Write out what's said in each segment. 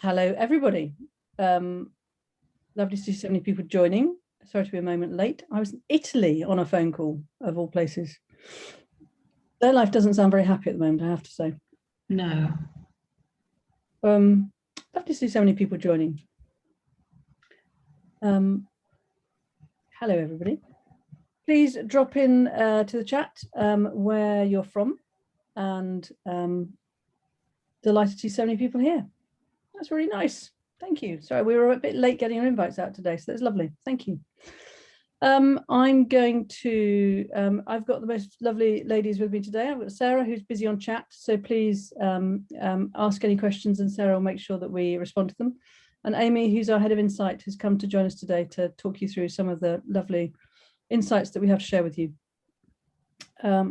Hello, everybody. Lovely to see so many people joining. Sorry to be a moment late. I was in Italy on a phone call, of all places. Their life doesn't sound very happy at the moment, I have to say. No. Lovely to see so many people joining. Hello, everybody. Please drop in to the chat where you're from, and delighted to see so many people here. That's really nice. Thank you. Sorry, we were a bit late getting our invites out today, so that's lovely. Thank you. I'm going to, I've got the most lovely ladies with me today. I've got Sarah, who's busy on chat, so please ask any questions and Sarah will make sure that we respond to them. And Amy, who's our head of insight, has come to join us today to talk you through some of the lovely insights that we have to share with you.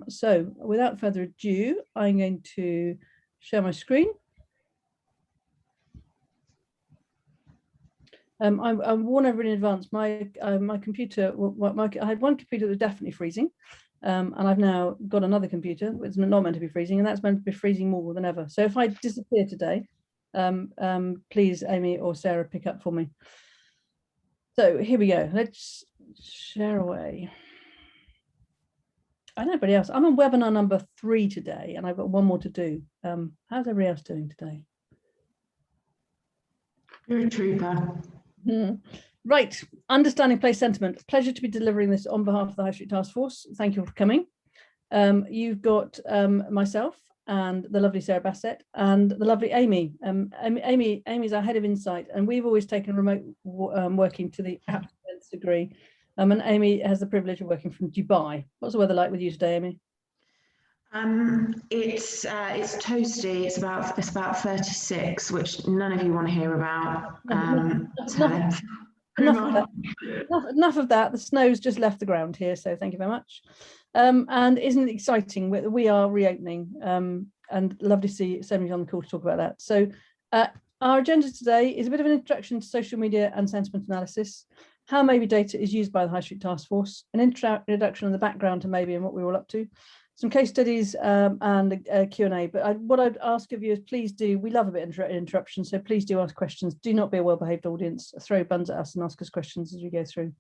So without further ado, I'm going to share my screen. I warn everyone in advance, my computer, I had one computer that was definitely freezing, and I've now got another computer that's not meant to be freezing, and that's meant to be freezing more than ever. So if I disappear today, please, Amy or Sarah, pick up for me. So here we go. Let's share away. I know everybody else. I'm on webinar number 3 today, and I've got one more to do. How's everybody else doing today? You're a trooper. Right, understanding place sentiment. Pleasure to be delivering this on behalf of the High Street Task Force. Thank you for coming. You've got myself and the lovely Sarah Bassett and the lovely Amy. Amy's our head of insight, and we've always taken remote working to the absolute degree. And Amy has the privilege of working from Dubai. What's the weather like with you today, Amy? It's toasty. It's about 36, which none of you want to hear about. Enough of that. The snow's just left the ground here, so thank you very much. And isn't it exciting? We are reopening, and love to see so many on the call to talk about that. So our agenda today is a bit of an introduction to social media and sentiment analysis, how Maybe data is used by the High Street Task Force, an introduction on the background to Maybe and what we were all up to, some case studies and a Q&A. But what I'd ask of you is please do, we love a bit of interruption, so please do ask questions. Do not be a well-behaved audience. Throw buns at us and ask us questions as we go through.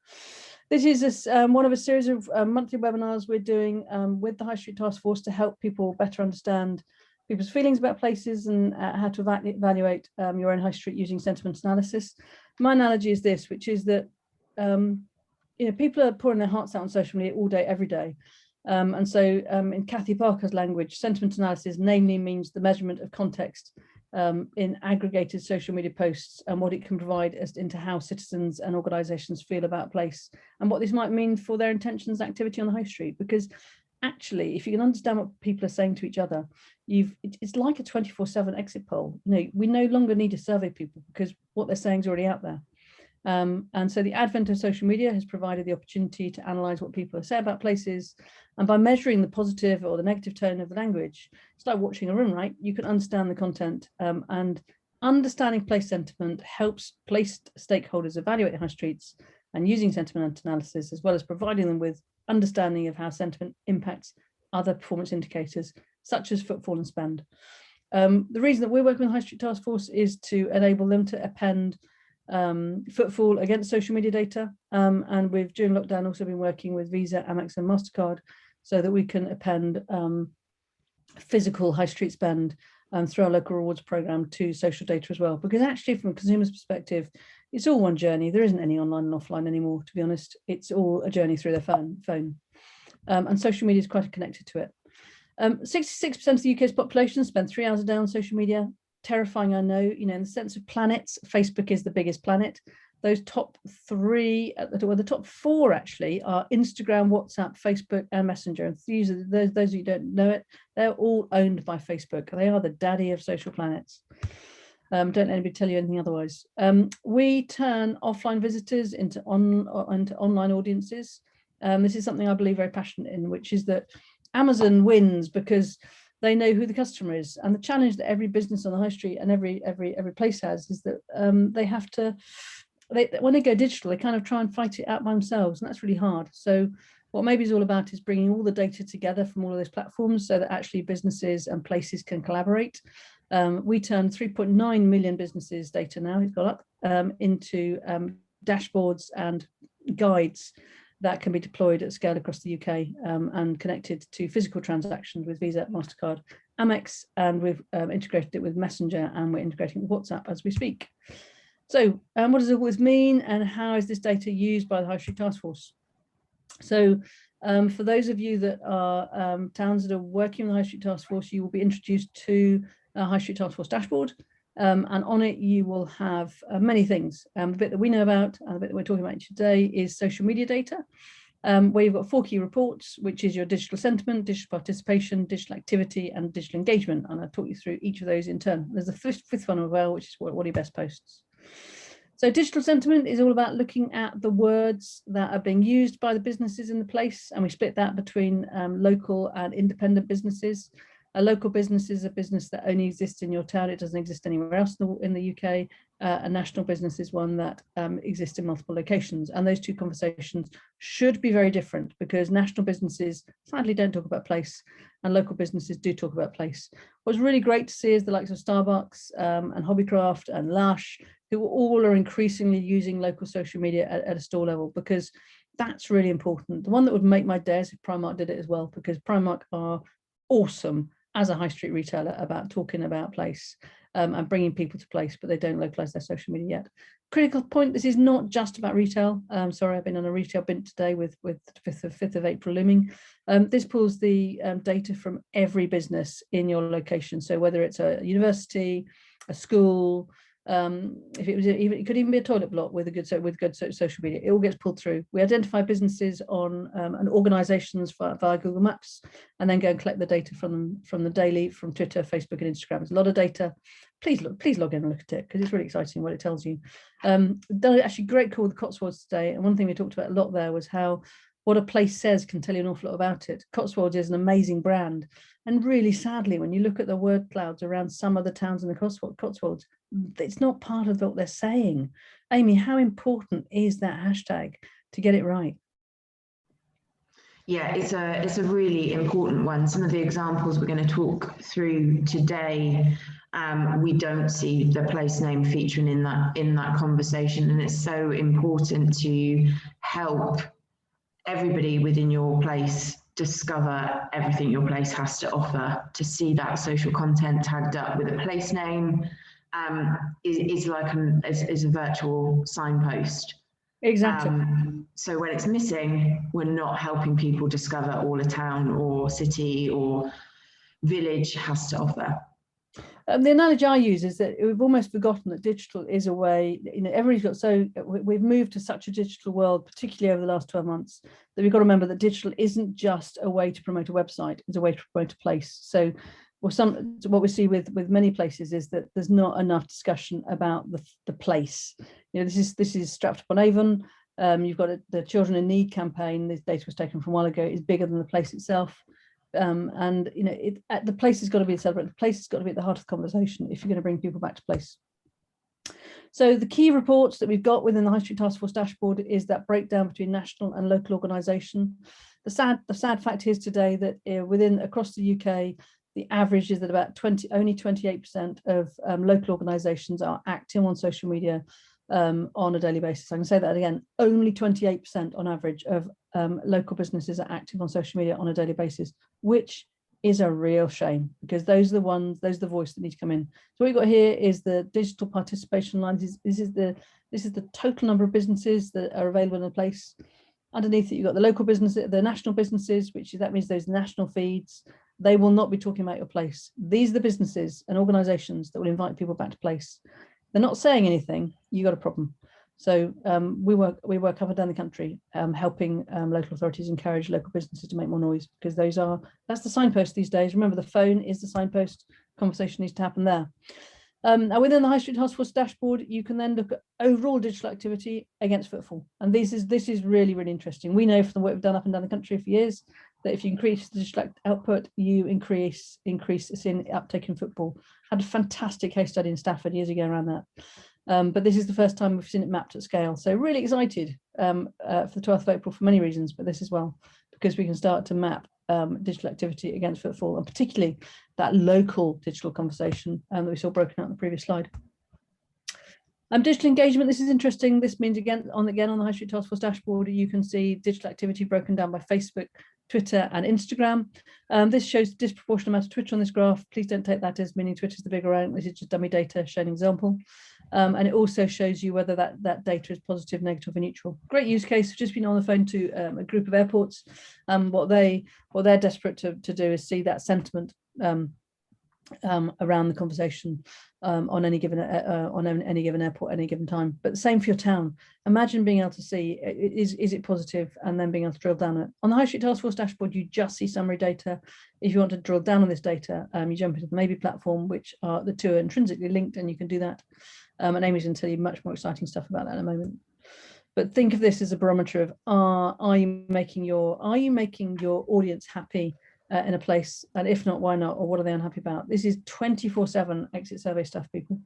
This is one of a series of monthly webinars we're doing with the High Street Task Force to help people better understand people's feelings about places and how to evaluate your own high street using sentiment analysis. My analogy is this, which is that people are pouring their hearts out on social media all day, every day. And so in Kathy Parker's language, sentiment analysis namely means the measurement of context in aggregated social media posts and what it can provide as into how citizens and organisations feel about a place and what this might mean for their intentions and activity on the high street. Because actually, if you can understand what people are saying to each other, it's like a 24/7 exit poll. We no longer need to survey people because what they're saying is already out there. And so the advent of social media has provided the opportunity to analyse what people say about places, and by measuring the positive or the negative tone of the language, it's like watching a room, right? You can understand the content, and understanding place sentiment helps placed stakeholders evaluate the high streets, and using sentiment analysis as well as providing them with understanding of how sentiment impacts other performance indicators such as footfall and spend. The reason that we're working with the High Street Task Force is to enable them to append footfall against social media data, and we've during lockdown also been working with Visa, Amex and MasterCard so that we can append physical high street spend through our local rewards program to social data as well, because actually from a consumer's perspective it's all one journey. There isn't any online and offline anymore, to be honest. It's all a journey through their phone. And social media is quite connected to it. 66% of the UK's population spend 3 hours a day on social media. Terrifying, I know, in the sense of planets, Facebook is the biggest planet. Those top 3, well, the top 4 actually are Instagram, WhatsApp, Facebook and Messenger. And those of you who don't know it, they're all owned by Facebook. They are the daddy of social planets. Don't let anybody tell you anything otherwise. We turn offline visitors into online audiences. This is something I believe very passionate in, which is that Amazon wins because they know who the customer is, and the challenge that every business on the high street and every place has is that they have to, when they go digital, they kind of try and fight it out by themselves, and that's really hard. So what Maybe is all about is bringing all the data together from all of those platforms so that actually businesses and places can collaborate. We turn 3.9 million businesses data now, it's got up, into dashboards and guides that can be deployed at scale across the UK, and connected to physical transactions with Visa, MasterCard, Amex, and we've integrated it with Messenger, and we're integrating with WhatsApp as we speak. So what does all this mean, and how is this data used by the High Street Task Force? So for those of you that are towns that are working with the High Street Task Force, you will be introduced to a High Street Task Force dashboard, and on it you will have many things. The bit that we know about and the bit that we're talking about today is social media data, where you've got 4 key reports, which is your digital sentiment, digital participation, digital activity, and digital engagement. And I'll talk you through each of those in turn. There's a fifth one as well, which is what are your best posts. So digital sentiment is all about looking at the words that are being used by the businesses in the place, and we split that between local and independent businesses. A local business is a business that only exists in your town, it doesn't exist anywhere else in the UK. A national business is one that exists in multiple locations, and those two conversations should be very different, because national businesses sadly don't talk about place and local businesses do talk about place. What's really great to see is the likes of Starbucks and Hobbycraft and Lush, who all are increasingly using local social media at a store level, because that's really important. The one that would make my day is if Primark did it as well, because Primark are awesome as a high street retailer about talking about place and bringing people to place, but they don't localize their social media yet. Critical point, this is not just about retail. Sorry, I've been on a retail bint today with 5th of April looming. This pulls the data from every business in your location. So whether it's a university, a school, if it was it could even be a toilet block with good social media, it all gets pulled through. We identify businesses on and organizations via Google Maps, and then go and collect the data from the daily, from Twitter, Facebook, and Instagram. There's a lot of data. Please log in and look at it, because it's really exciting what it tells you. Done actually great call with the Cotswolds today, and one thing we talked about a lot there was how what a place says can tell you an awful lot about it. Cotswolds is an amazing brand, and really sadly, when you look at the word clouds around some other towns in the Cotswolds, it's not part of what they're saying. Amy, how important is that hashtag to get it right? Yeah, it's a really important one. Some of the examples we're going to talk through today, we don't see the place name featuring in that conversation, and it's so important to help everybody within your place discover everything your place has to offer. To see that social content tagged up with a place name is like is a virtual signpost. Exactly. So when it's missing, we're not helping people discover all a town or city or village has to offer. The analogy I use is that we've almost forgotten that digital is a way, everybody's got, we've moved to such a digital world, particularly over the last 12 months, that we've got to remember that digital isn't just a way to promote a website, it's a way to promote a place. So what we see with many places is that there's not enough discussion about the place. This is strapped up on Avon. You've got the Children in Need campaign. This data was taken from a while ago. Is bigger than the place itself. And the place has got to be celebrated. The place has got to be at the heart of the conversation if you're going to bring people back to place. So the key reports that we've got within the High Street Task Force dashboard is that breakdown between national and local organisation. The sad fact is today that across the UK, the average is that about only 28% of local organisations are active on social media on a daily basis. I can say that again, only 28% on average of local businesses are active on social media on a daily basis, which is a real shame, because those are the voice that need to come in. So what we've got here is the digital participation line. This is the total number of businesses that are available in a place. Underneath it, you've got the local businesses, the national businesses, that means those national feeds. They will not be talking about your place. These are the businesses and organisations that will invite people back to place. They're not saying anything, you got a problem. So we work up and down the country helping local authorities encourage local businesses to make more noise, because that's the signpost these days. Remember, the phone is the signpost. Conversation needs to happen there. Now within the High Street Task Force dashboard, you can then look at overall digital activity against footfall. And this is really, really interesting. We know from the work we've done up and down the country for years that if you increase the digital output, you increase in uptake in football. Had a fantastic case study in Stafford years ago around that. But this is the first time we've seen it mapped at scale. So really excited for the 12th of April for many reasons, but this as well, because we can start to map digital activity against footfall, and particularly that local digital conversation that we saw broken out in the previous slide. Digital engagement, this is interesting. This means again on the High Street Task Force dashboard, you can see digital activity broken down by Facebook, Twitter and Instagram. This shows disproportionate amount of Twitter on this graph. Please don't take that as meaning Twitter is the bigger rank. This is just dummy data showing an example. And it also shows you whether that data is positive, negative or neutral. Great use case. I've just been on the phone to a group of airports. What they're desperate to do is see that sentiment around the conversation on any given airport, any given time. But the same for your town. Imagine being able to see is it positive, and then being able to drill down it. On the High Street Task Force dashboard, you just see summary data. If you want to drill down on this data, you jump into the Maybe platform, which are the two are intrinsically linked, and you can do that. And Amy's going to tell you much more exciting stuff about that in a moment. But think of this as a barometer of are you making your audience happy in a place, and if not, why not, or what are they unhappy about? This is 24/7 exit survey stuff, people.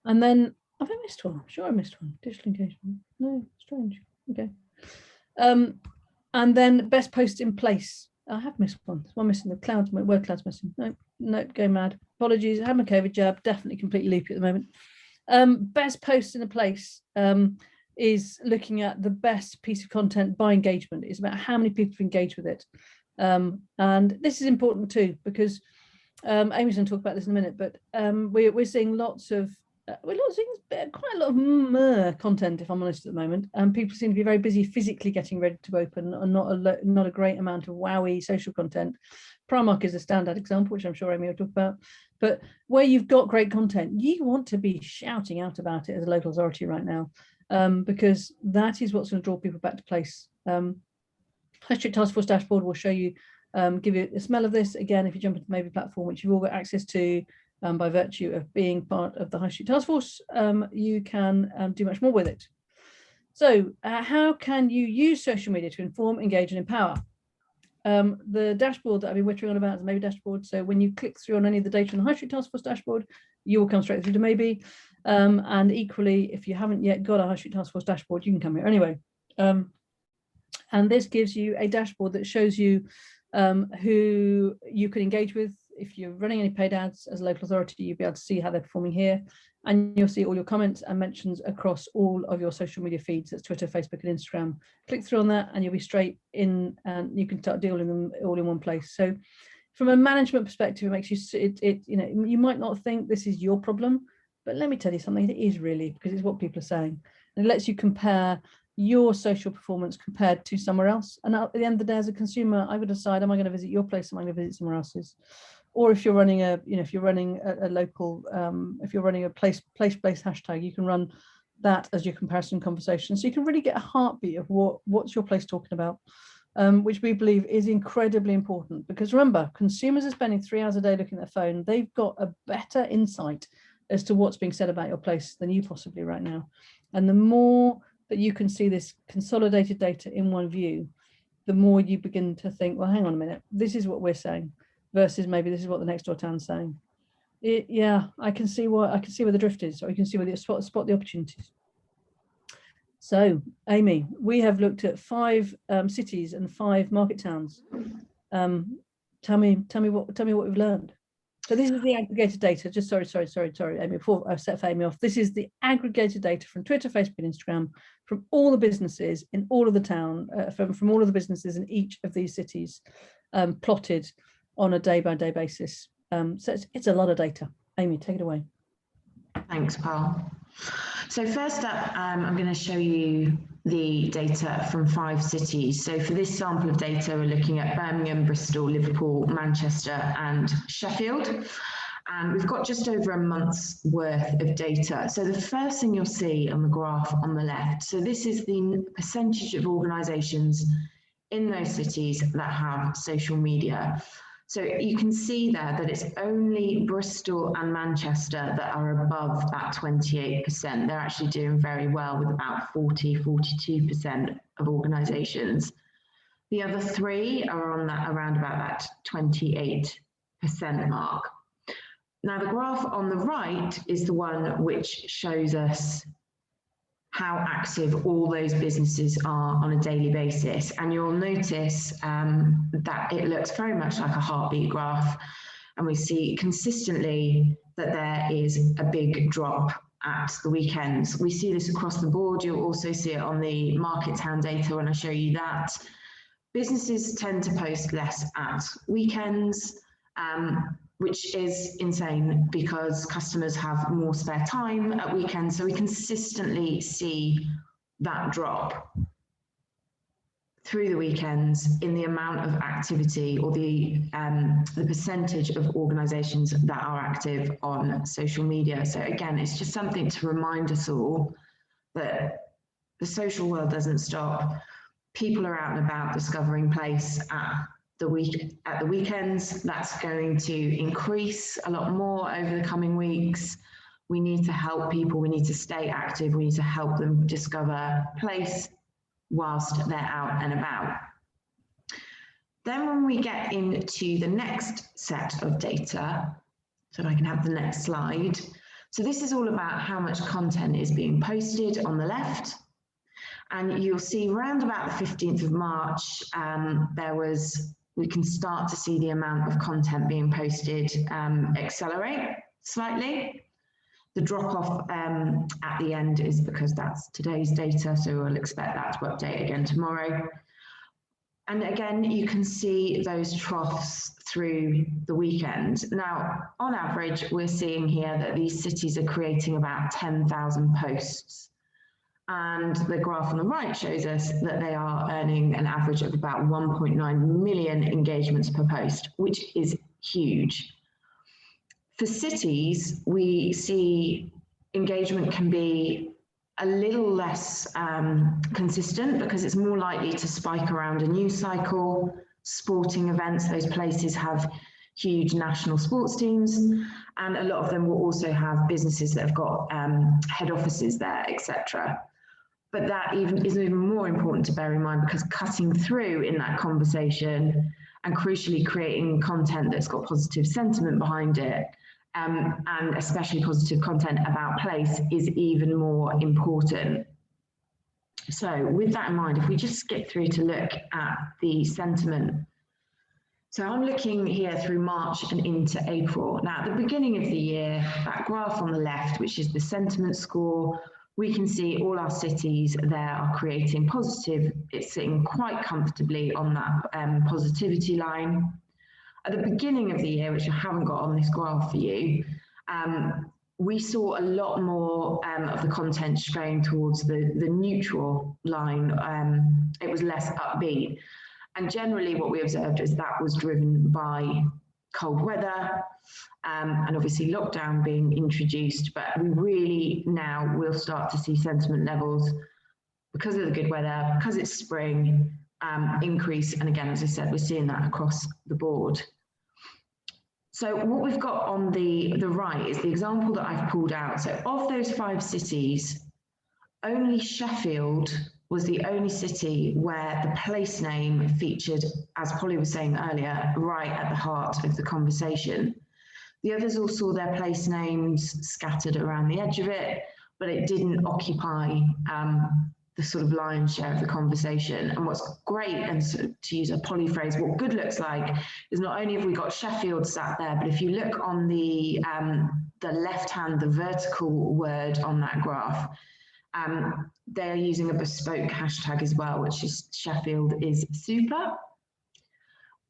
And then have I missed one? I'm sure I missed one. Digital engagement. No, strange. Okay. And then best post in place. I have missed one. There's one missing. The clouds, my word cloud's missing. No, go mad. Apologies. I had my COVID jab. Definitely completely loopy at the moment. Best post in a place is looking at the best piece of content by engagement. It's about how many people have engaged with it. And this is important too, because Amy's going to talk about this in a minute, but we're seeing lots of quite a lot of content, if I'm honest, at the moment, and people seem to be very busy physically getting ready to open, and not a great amount of wowy social content. Primark is a standout example, which I'm sure Amy will talk about. But where you've got great content, you want to be shouting out about it as a local authority right now, because that is what's going to draw people back to place. High Street Task Force dashboard will show you, give you a smell of this. Again, if you jump into the Maybe platform, which you've all got access to by virtue of being part of the High Street Task Force, you can do much more with it. So how can you use social media to inform, engage and empower? The dashboard that I've been whittering on about is the Maybe dashboard. So when you click through on any of the data on the High Street Task Force dashboard, you will come straight through to Maybe. And equally, if you haven't yet got a High Street Task Force dashboard, you can come here anyway. And this gives you a dashboard that shows you who you can engage with. If you're running any paid ads as a local authority, you'll be able to see how they're performing here. And you'll see all your comments and mentions across all of your social media feeds. That's Twitter, Facebook, and Instagram. Click through on that and you'll be straight in, and you can start dealing them all in one place. So from a management perspective, it makes you, you might not think this is your problem, but let me tell you something, it is really, because it's what people are saying. And it lets you compare your social performance compared to somewhere else. And at the end of the day, as a consumer, I would decide, am I going to visit your place? Am I going to visit somewhere else's? Or if you're running a local, if you're running a place-based hashtag, you can run that as your comparison conversation. So you can really get a heartbeat of what's your place talking about, which we believe is incredibly important. Because remember, consumers are spending 3 hours a day looking at their phone. They've got a better insight as to what's being said about your place than you possibly right now. And the more that you can see this consolidated data in one view, the more you begin to think, well, hang on a minute, this is what we're saying versus maybe this is what the next door town's saying. Yeah, I can see where the drift is, or you can see where the spot the opportunities. So, Amy, we have looked at 5 cities and 5 market towns. Tell me what we've learned. So this is the aggregated data. Just sorry, Amy, before I've set Amy off. This is the aggregated data from Twitter, Facebook, and Instagram from all the businesses in all of the town, from all of the businesses in each of these cities, plotted on a day-by-day basis. So it's a lot of data. Amy, take it away. Thanks, Pearl. So first up, I'm going to show you the data from 5 cities. So for this sample of data, we're looking at Birmingham, Bristol, Liverpool, Manchester, and Sheffield. And we've got just over a month's worth of data. So the first thing you'll see on the graph on the left, so this is the percentage of organisations in those cities that have social media. So you can see there that it's only Bristol and Manchester that are above that 28%. They're actually doing very well with about 42% of organisations. The other 3 are on that around about that 28% mark. Now the graph on the right is the one which shows us how active all those businesses are on a daily basis. And you'll notice that it looks very much like a heartbeat graph. And we see consistently that there is a big drop at the weekends. We see this across the board. You'll also see it on the market town data when I show you that. Businesses tend to post less at weekends, which is insane because customers have more spare time at weekends. So we consistently see that drop through the weekends in the amount of activity or the percentage of organisations that are active on social media. So again, it's just something to remind us all that the social world doesn't stop. People are out and about discovering place at the weekends. That's going to increase a lot more over the coming weeks. We need to help people. We need to stay active. We need to help them discover place whilst they're out and about. Then when we get into the next set of data, so I can have the next slide. So this is all about how much content is being posted on the left. And you'll see around about the 15th of March, we can start to see the amount of content being posted accelerate slightly. The drop off at the end is because that's today's data, so we'll expect that to update again tomorrow. And again, you can see those troughs through the weekend. Now, on average, we're seeing here that these cities are creating about 10,000 posts. And the graph on the right shows us that they are earning an average of about 1.9 million engagements per post, which is huge. For cities, we see engagement can be a little less consistent because it's more likely to spike around a news cycle, sporting events. Those places have huge national sports teams, and a lot of them will also have businesses that have got head offices there, etc. But that is even more important to bear in mind because cutting through in that conversation and crucially creating content that's got positive sentiment behind it, and especially positive content about place, is even more important. So with that in mind, if we just skip through to look at the sentiment. So I'm looking here through March and into April. Now, at the beginning of the year, that graph on the left, which is the sentiment score, we can see all our cities there are creating positive. It's sitting quite comfortably on that positivity line. At the beginning of the year, which I haven't got on this graph for you, we saw a lot more of the content going towards the neutral line. It was less upbeat. And generally what we observed is that was driven by cold weather, and obviously lockdown being introduced, but we really now will start to see sentiment levels because of the good weather, because it's spring, increase. And again, as I said, we're seeing that across the board. So what we've got on the right is the example that I've pulled out. So of those 5 cities, only Sheffield was the only city where the place name featured, as Polly was saying earlier, right at the heart of the conversation. The others all saw their place names scattered around the edge of it, but it didn't occupy the sort of lion's share of the conversation. And what's great, and to use a Polly phrase, what good looks like is not only have we got Sheffield sat there, but if you look on the left hand, the vertical word on that graph, they're using a bespoke hashtag as well, which is Sheffield is super.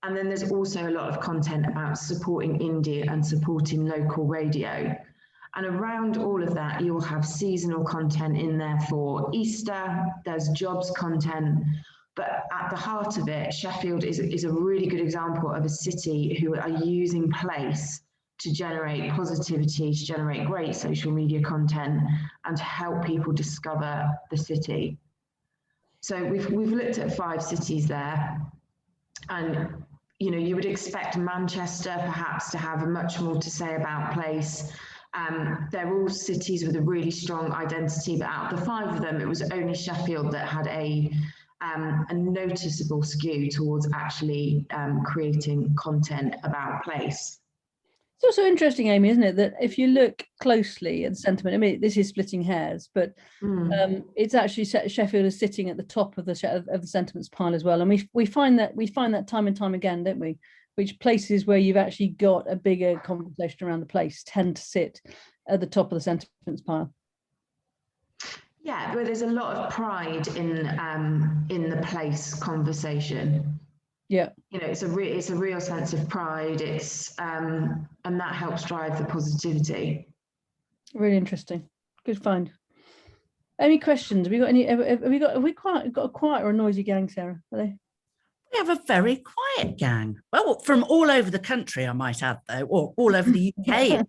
And then there's also a lot of content about supporting India and supporting local radio. And around all of that, you'll have seasonal content in there for Easter, there's jobs content, but at the heart of it, Sheffield is a really good example of a city who are using place to generate positivity, to generate great social media content, and to help people discover the city. So we've looked at 5 cities there, and you would expect Manchester perhaps to have much more to say about place. They're all cities with a really strong identity, but out of the 5 of them, it was only Sheffield that had a noticeable skew towards actually creating content about place. It's also interesting, Amy, isn't it, that if you look closely at the sentiment, I mean, this is splitting hairs, but it's actually Sheffield is sitting at the top of the sentiments pile as well, and we find that time and time again, don't we? Which places where you've actually got a bigger conversation around the place tend to sit at the top of the sentiments pile. Yeah, but there's a lot of pride in the place conversation. Yeah, you know, it's a real sense of pride. It's and that helps drive the positivity. Really interesting. Good find. Any questions? Have we got any? Have we got a quiet or a noisy gang, Sarah? Are they? We have a very quiet gang. Well, from all over the country, I might add, though, or all over the UK.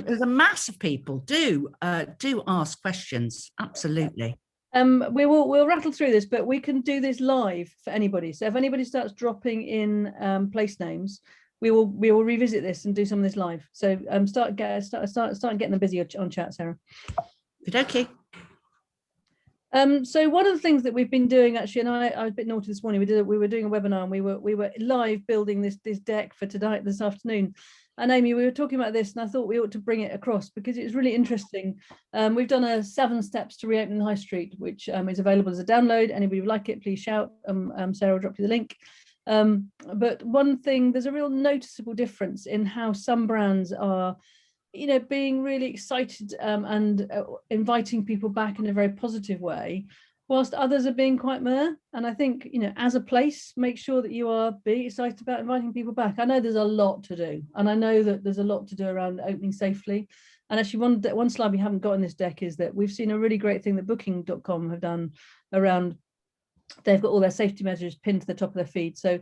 There's a mass of people do ask questions. Absolutely. We'll rattle through this, but we can do this live for anybody. So if anybody starts dropping in place names, we will revisit this and do some of this live. So start getting them busy on chat, Sarah. Okay. So one of the things that we've been doing, actually, and I was a bit naughty this morning, we were doing a webinar and we were live building this deck for tonight, this afternoon. And Amy, we were talking about this and I thought we ought to bring it across because it's really interesting. We've done a 7 steps to reopen the high street, which is available as a download. Anybody would like it, please shout. Sarah will drop you the link. But one thing, there's a real noticeable difference in how some brands are, you know, being really excited and inviting people back in a very positive way, whilst others are being quite meh. And I think, you know, as a place, make sure that you are being excited about inviting people back. I know there's a lot to do, and I know that there's a lot to do around opening safely. And actually, one slide we haven't got in this deck is that we've seen a really great thing that Booking.com have done around. They've got all their safety measures pinned to the top of their feed. So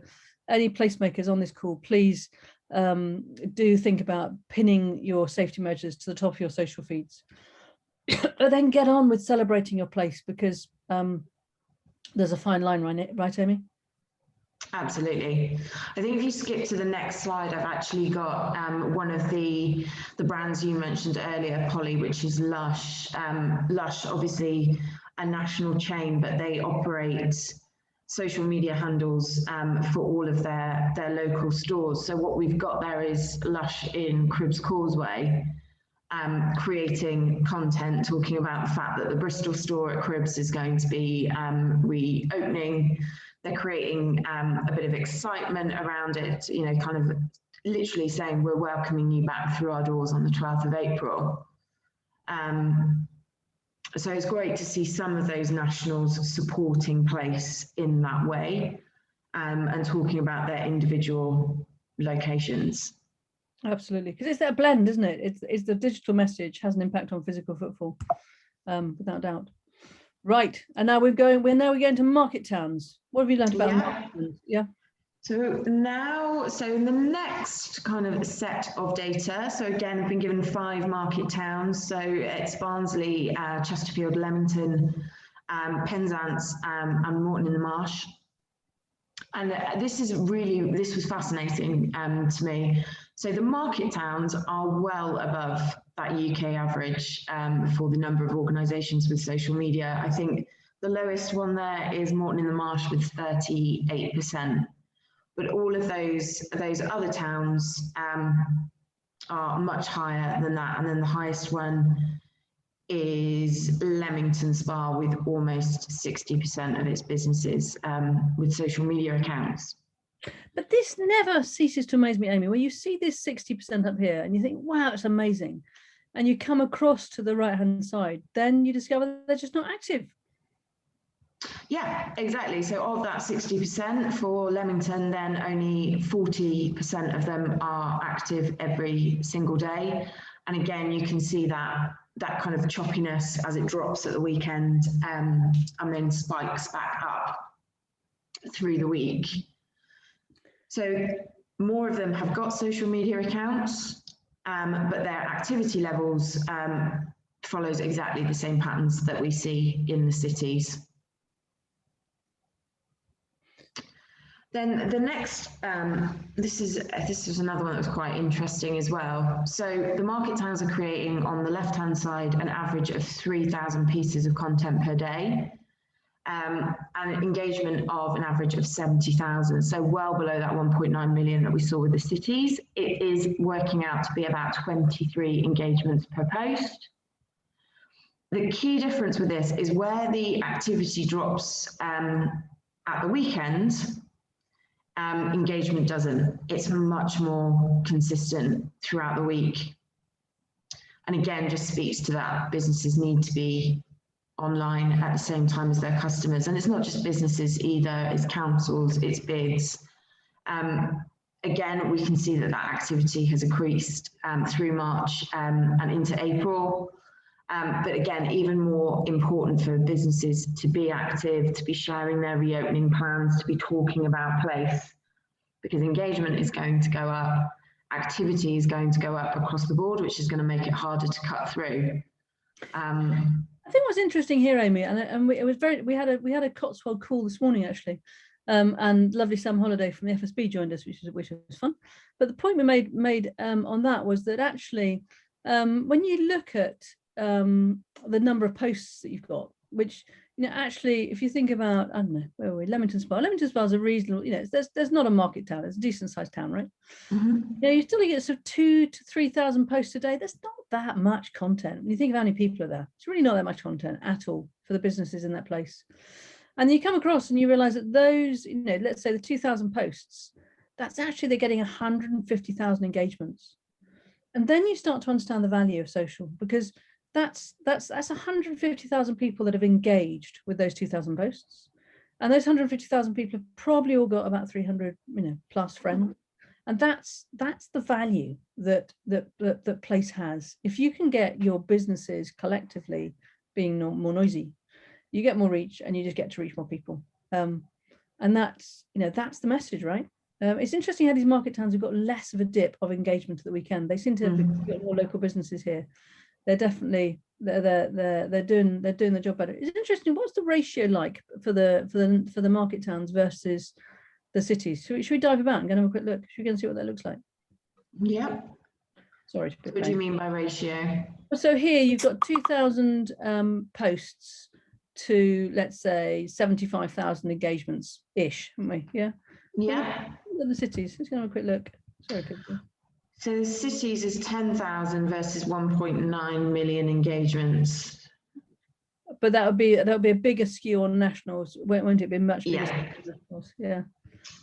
any placemakers on this call, please do think about pinning your safety measures to the top of your social feeds. But then get on with celebrating your place, because there's a fine line, right, Amy? Absolutely. I think if you skip to the next slide, I've actually got one of the brands you mentioned earlier, Polly, which is Lush. Lush, obviously a national chain, but they operate social media handles for all of their local stores. So what we've got there is Lush in Cribbs Causeway, creating content talking about the fact that the Bristol store at Cribbs is going to be reopening. They're creating a bit of excitement around it, you know, kind of literally saying we're welcoming you back through our doors on the 12th of April. So it's great to see some of those nationals supporting place in that way, and talking about their individual locations. Absolutely, because it's that blend, isn't it? It's the digital message has an impact on physical footfall, without doubt. Right, and now we're going to market towns. What have you learned about market towns? Yeah. So in the next kind of set of data, so again, I've been given 5 market towns. So it's Barnsley, Chesterfield, Leamington, Penzance, and Morton in the Marsh. And this was fascinating to me. So the market towns are well above that UK average for the number of organisations with social media. I think the lowest one there is Morton in the Marsh with 38%. But all of those other towns are much higher than that. And then the highest one is Leamington Spa with almost 60% of its businesses with social media accounts. But this never ceases to amaze me, Amy, when you see this 60% up here and you think, wow, it's amazing. And you come across to the right-hand side, then you discover they're just not active. Yeah, exactly. So of that 60% for Leamington, then only 40% of them are active every single day. And again, you can see that kind of choppiness as it drops at the weekend and then spikes back up through the week. So more of them have got social media accounts, but their activity levels follows exactly the same patterns that we see in the cities. Then the next, this is another one that was quite interesting as well. So the market towns are creating on the left-hand side an average of 3,000 pieces of content per day. and engagement of an average of 70,000. So well below that 1.9 million that we saw with the cities. It is working out to be about 23 engagements per post. The key difference with this is where the activity drops at the weekend, engagement doesn't. It's much more consistent throughout the week. And again, just speaks to that businesses need to be online at the same time as their customers. And it's not just businesses either, it's councils, it's bids. Again, we can see that that activity has increased through March and into April. But again, even more important for businesses to be active, to be sharing their reopening plans, to be talking about place, because engagement is going to go up, activity is going to go up across the board, which is going to make it harder to cut through. I think what's interesting here, Amy, and we had a Cotswold call this morning actually, and lovely Sam Holiday from the FSB joined us, which was fun. But the point we made on that was that actually, when you look at the number of posts that you've got, which, you know, actually, if you think about, I don't know, where are we? Leamington Spa. Leamington Spa is a reasonable, you know, there's not a market town, it's a decent sized town, right? Mm-hmm. You know, you still get sort of 2,000 to 3,000 posts a day. There's not that much content. When you think of how many people are there, it's really not that much content at all for the businesses in that place. And you come across and you realize that those, you know, let's say the 2,000 posts, that's actually, they're getting 150,000 engagements. And then you start to understand the value of social, because that's 150,000 people that have engaged with those 2,000 posts, and those 150,000 people have probably all got about 300, you know, plus friends, and that's the value that place has. If you can get your businesses collectively being more noisy, you get more reach, and you just get to reach more people, and that's, you know, that's the message, right? It's interesting how these market towns have got less of a dip of engagement at the weekend. They seem to have got more local businesses here. They're definitely they're doing the job better. It's interesting. What's the ratio like for the market towns versus the cities? Should we dive about and go and have a quick look? Should we go and see what that looks like? Yeah. Sorry. What do you mean by ratio? So here you've got 2,000 posts to, let's say, 75,000 engagements ish, haven't we? Yeah. Yeah. What are the cities? Let's go and have a quick look. Sorry. So the cities is 10,000 versus 1.9 million engagements. But that would be a bigger skew on nationals, won't it? Be much bigger? Yeah. Yeah.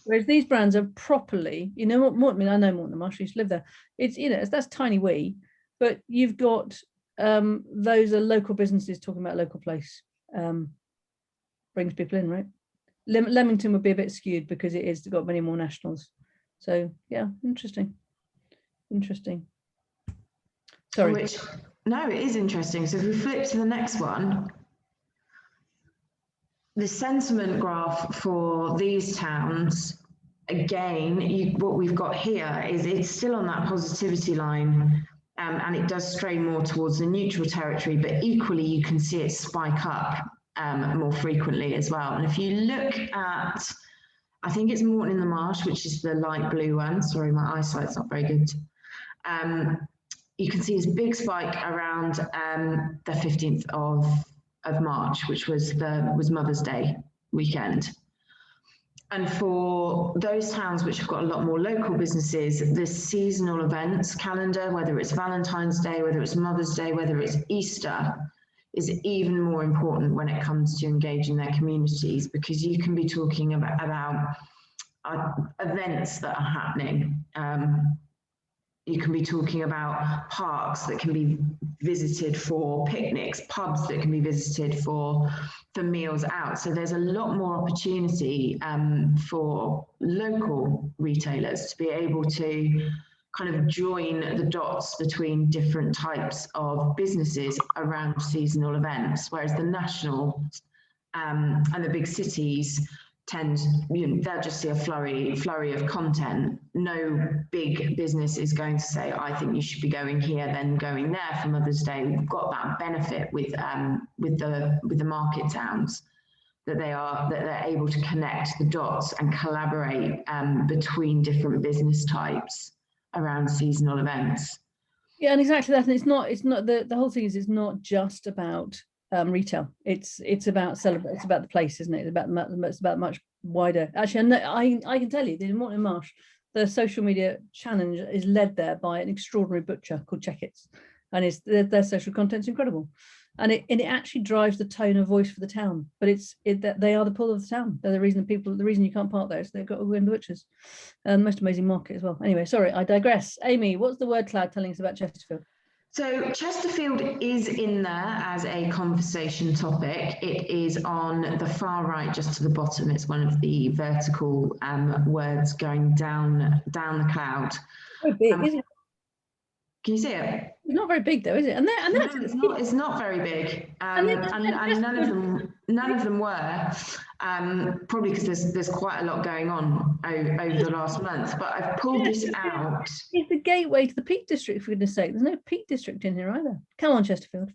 Whereas these brands are properly, you know, I mean, I know Morton Marsh, I used to live there. It's, you know, that's tiny wee, but you've got those are local businesses talking about local place. Brings people in, right? Leamington would be a bit skewed because it is got many more nationals. So yeah, interesting. Sorry. No, it is interesting. So if we flip to the next one, the sentiment graph for these towns, again, what we've got here is it's still on that positivity line, and it does stray more towards the neutral territory, but equally you can see it spike up more frequently as well. And if you look at, I think it's Morton in the Marsh, which is the light blue one. Sorry, my eyesight's not very good. You can see this big spike around the 15th of March, which was Mother's Day weekend. And for those towns which have got a lot more local businesses, the seasonal events calendar, whether it's Valentine's Day, whether it's Mother's Day, whether it's Easter, is even more important when it comes to engaging their communities, because you can be talking about events that are happening. You can be talking about parks that can be visited for picnics, pubs that can be visited for meals out. So there's a lot more opportunity for local retailers to be able to kind of join the dots between different types of businesses around seasonal events, whereas the national and the big cities tend, you know, they'll just see a flurry of content. No big business is going to say, I think you should be going here, then going there for Mother's Day. We've got that benefit with the market towns, that they're able to connect the dots and collaborate between different business types around seasonal events. Yeah, and exactly that. And it's not the whole thing is, it's not just about retail. It's about it's about the place, isn't it? It's about much wider. Actually, I can tell you, the Morton Marsh, the social media challenge is led there by an extraordinary butcher called Checkits, and their social content's incredible, and it actually drives the tone of voice for the town. But that they are the pull of the town. They're the reason you can't park there is they've got to go in the butchers. Most amazing market as well. Anyway, sorry, I digress. Amy, what's the word cloud telling us about Chesterfield? So Chesterfield is in there as a conversation topic. It is on the far right, just to the bottom. It's one of the vertical words going down the cloud. Very big, isn't it? Can you see it? It's not very big though, is it? And no, it's not very big. And none of them were. Probably because there's quite a lot going on over the last month. But I've pulled this out. It's the gateway to the Peak District, for goodness sake. There's no Peak District in here either. Come on, Chesterfield.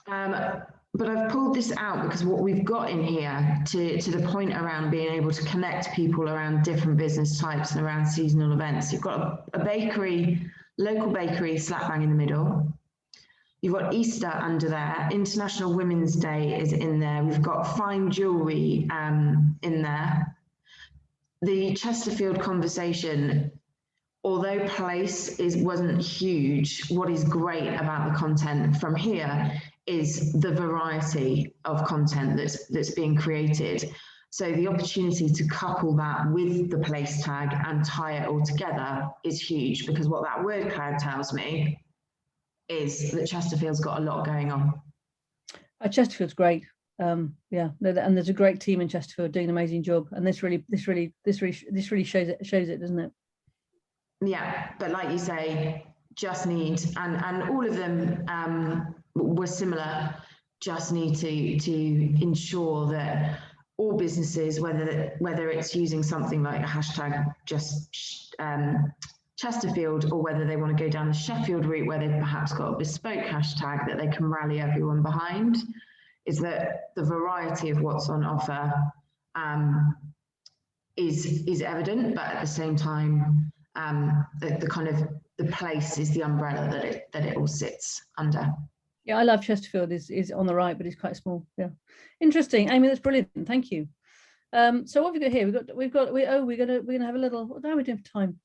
But I've pulled this out because what we've got in here to the point around being able to connect people around different business types and around seasonal events. You've got a bakery, local bakery slap bang in the middle. You've got Easter under there. International Women's Day is in there. We've got fine jewellery in there. The Chesterfield conversation, although place wasn't huge, what is great about the content from here is the variety of content that's being created. So the opportunity to couple that with the place tag and tie it all together is huge, because what that word cloud tells me is that Chesterfield's got a lot going on. Chesterfield's great. And there's a great team in Chesterfield doing an amazing job. And this really shows it, doesn't it? Yeah, but like you say, just need, and all of them were similar, just need to ensure that all businesses, whether it's using something like a hashtag just Chesterfield, or whether they want to go down the Sheffield route where they've perhaps got a bespoke hashtag that they can rally everyone behind, is that the variety of what's on offer is evident, but at the same time, the kind of the place is the umbrella that it all sits under. Yeah, I love Chesterfield is on the right, but it's quite small. Yeah, interesting, Amy. That's brilliant. Thank you. So what have we got here? We're gonna have a little. What are we doing for time?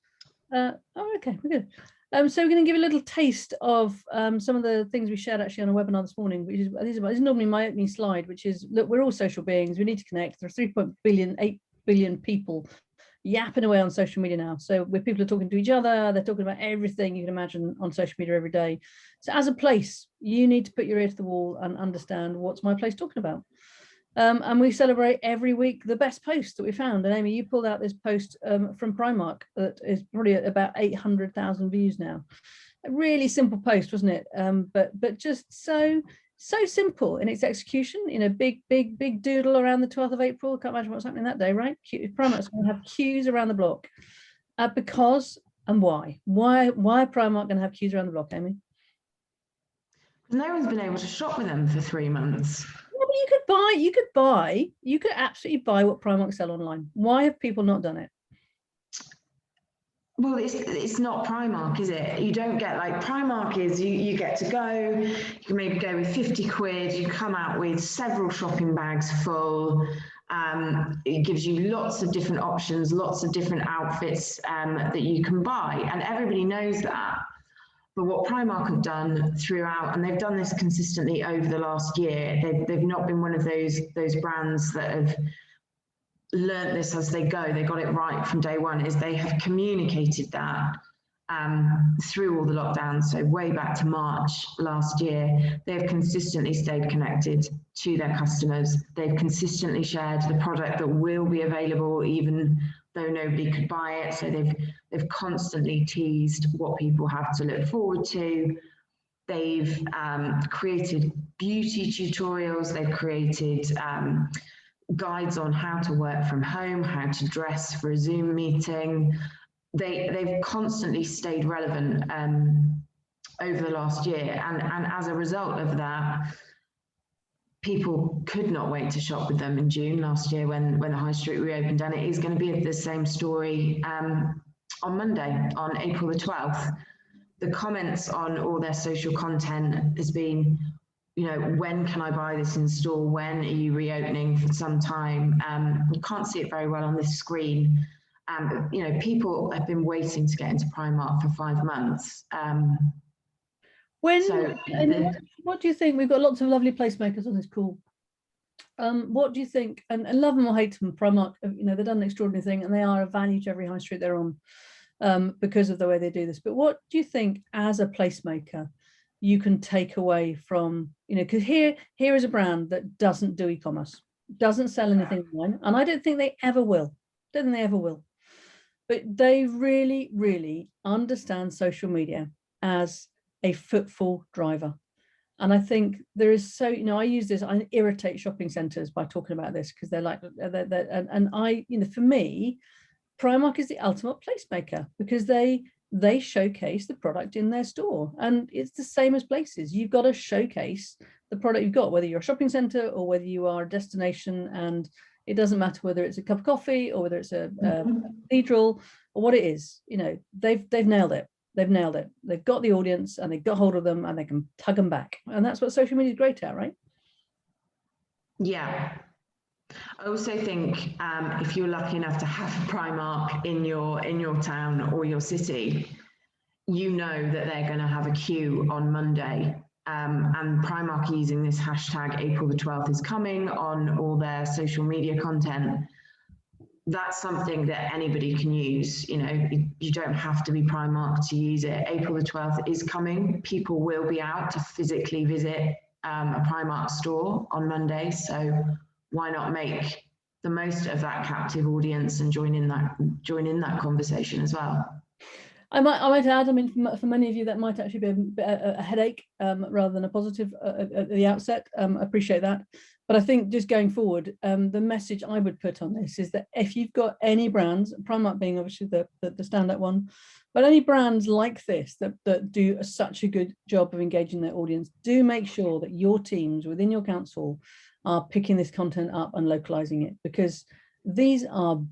Okay, we're good. So we're going to give a little taste of some of the things we shared actually on a webinar this morning, which is this is normally my opening slide, which is, look, we're all social beings. We need to connect. There are 8 billion people yapping away on social media now. So where people are talking to each other, they're talking about everything you can imagine on social media every day. So as a place, you need to put your ear to the wall and understand, what's my place talking about? And we celebrate every week the best post that we found. And Amy, you pulled out this post from Primark that is probably at about 800,000 views now. A really simple post, wasn't it? But just so simple in its execution, in a big doodle around the 12th of April. Can't imagine what's happening that day, right? Primark's going to have queues around the block. Because, and why? Why are Primark going to have queues around the block, Amy? No one's been able to shop with them for 3 months. Yeah, but you could absolutely buy what Primark sell online. Why have people not done it? Well, it's not Primark, is it? You don't get, like, Primark is, you get to go, you can maybe go with 50 quid, you come out with several shopping bags full. It gives you lots of different options, lots of different outfits that you can buy, and everybody knows that. But what Primark have done throughout, and they've done this consistently over the last year, they've not been one of those brands that have learned this as they go. They got it right from day one, is they have communicated that through all the lockdowns. So way back to March last year, they've consistently stayed connected to their customers. They've consistently shared the product that will be available even though nobody could buy it. So they've constantly teased what people have to look forward to. They've created beauty tutorials. They've created guides on how to work from home, how to dress for a Zoom meeting. They've constantly stayed relevant over the last year, and as a result of that, people could not wait to shop with them in June last year when the high street reopened, and it is going to be the same story on Monday, on April the 12th. The comments on all their social content has been, you know, when can I buy this in store? When are you reopening for some time? You can't see it very well on this screen. But, you know, people have been waiting to get into Primark for 5 months. What do you think? We've got lots of lovely placemakers on this call. What do you think? And love them or hate them, Primark, you know, they've done an extraordinary thing, and they are of value to every high street they're on, because of the way they do this. But what do you think, as a placemaker, you can take away from, you know, because here is a brand that doesn't do e-commerce, doesn't sell anything online, and I don't think they ever will. Don't think they ever will. But they really, really understand social media as a footfall driver. And I think there is so, you know, I use this, I irritate shopping centres by talking about this, because they're like, and I, you know, for me, Primark is the ultimate placemaker, because they showcase the product in their store. And it's the same as places. You've got to showcase the product you've got, whether you're a shopping centre or whether you are a destination, and it doesn't matter whether it's a cup of coffee or whether it's a cathedral or what it is. You know, they've nailed it. They've nailed it. They've got the audience, and they've got hold of them, and they can tug them back. And that's what social media is great at, right? Yeah. I also think if you're lucky enough to have Primark in your town or your city, you know that they're going to have a queue on Monday. And Primark using this hashtag April the 12th is coming on all their social media content. That's something that anybody can use. You know, you don't have to be Primark to use it. April the 12th is coming. People will be out to physically visit a Primark store on Monday. So why not make the most of that captive audience and join in that conversation as well? I might add, I mean, for many of you, that might actually be a headache rather than a positive at the outset. Appreciate that. But I think just going forward, the message I would put on this is that if you've got any brands, Primark being obviously the standout one, but any brands like this that do such a good job of engaging their audience, do make sure that your teams within your council are picking this content up and localizing it, because these are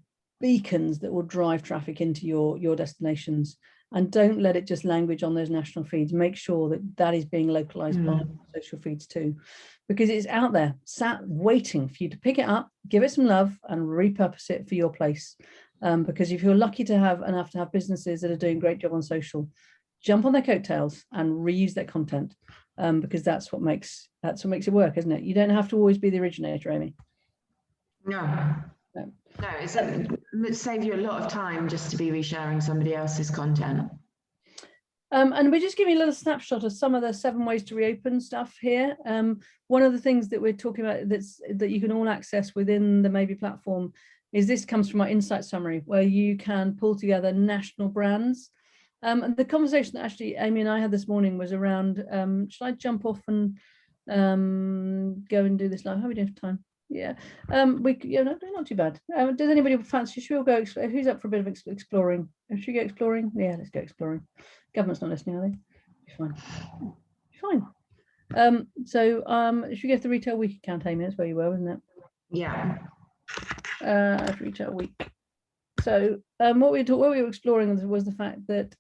beacons that will drive traffic into your destinations. And don't let it just language on those national feeds. Make sure that is being localized by social feeds too, because it's out there, sat waiting for you to pick it up, give it some love, and repurpose it for your place. Because if you're lucky to have businesses that are doing a great job on social, jump on their coattails and reuse that content, because that's what makes it work, isn't it? You don't have to always be the originator, Amy. No, it saves you a lot of time just to be resharing somebody else's content. And we're just giving a little snapshot of some of the 7 ways to reopen stuff here. One of the things that we're talking about that you can all access within the Maybe platform is this comes from our insight summary, where you can pull together national brands. And the conversation that actually Amy and I had this morning was around, should I jump off and go and do this live? How are we doing for time? Yeah, not too bad. Does anybody fancy? Should we all go? Who's up for a bit of exploring? Should we go exploring? Yeah, let's go exploring. Government's not listening, are they? Fine. Should we go to the retail week account, Amy? That's where you were, wasn't it? Yeah. Retail week. So what we were exploring was the fact that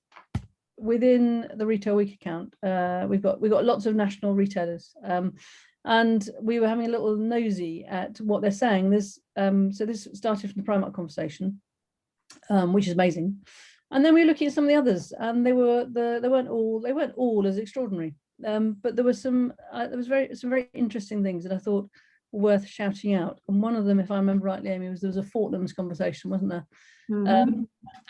within the retail week account, we've got lots of national retailers. And we were having a little nosy at what they're saying. So this started from the Primark conversation, which is amazing. And then we were looking at some of the others, and they weren't all as extraordinary. But there were some very interesting things that I thought were worth shouting out. And one of them, if I remember rightly, Amy, there was a Fortnum's conversation, wasn't there? Mm-hmm.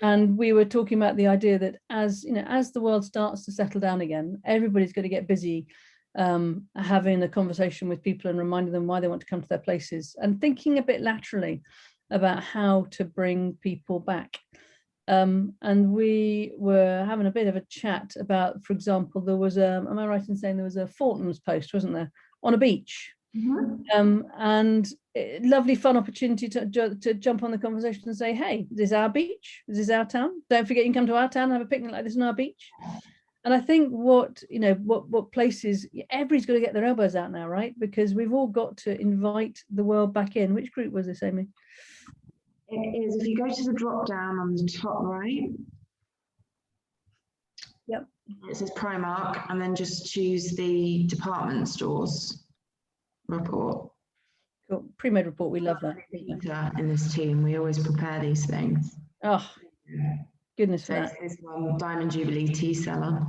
And we were talking about the idea that as the world starts to settle down again, everybody's going to get busy having a conversation with people and reminding them why they want to come to their places, and thinking a bit laterally about how to bring people back. And we were having a bit of a chat about, for example, there was am I right in saying there was a Fortnum's post, wasn't there, on a beach? Mm-hmm. And lovely fun opportunity to jump on the conversation and say, hey, this is our beach, this is our town, don't forget you can come to our town and have a picnic like this on our beach. And I think what places, everybody's got to get their elbows out now, right? Because we've all got to invite the world back in. Which group was this, Amy? It is, if you go to the drop down on the top right. Yep. It says Primark, and then just choose the department stores report. Cool. Pre-made report, we love that. Peter in this team, we always prepare these things. Oh, goodness for So that. this one, Diamond Jubilee tea seller.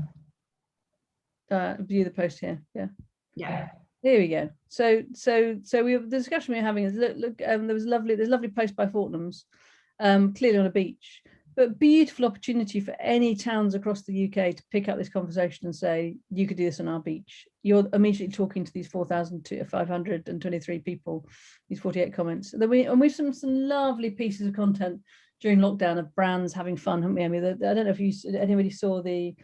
View the post here. Yeah. Yeah. Here we go. So we the discussion we're having is look. There's lovely post by Fortnum's, clearly on a beach, but beautiful opportunity for any towns across the UK to pick up this conversation and say, you could do this on our beach. You're immediately talking to these 4,523 people, these 48 comments. We've some lovely pieces of content during lockdown of brands having fun, haven't we? I mean, I don't know if anybody saw the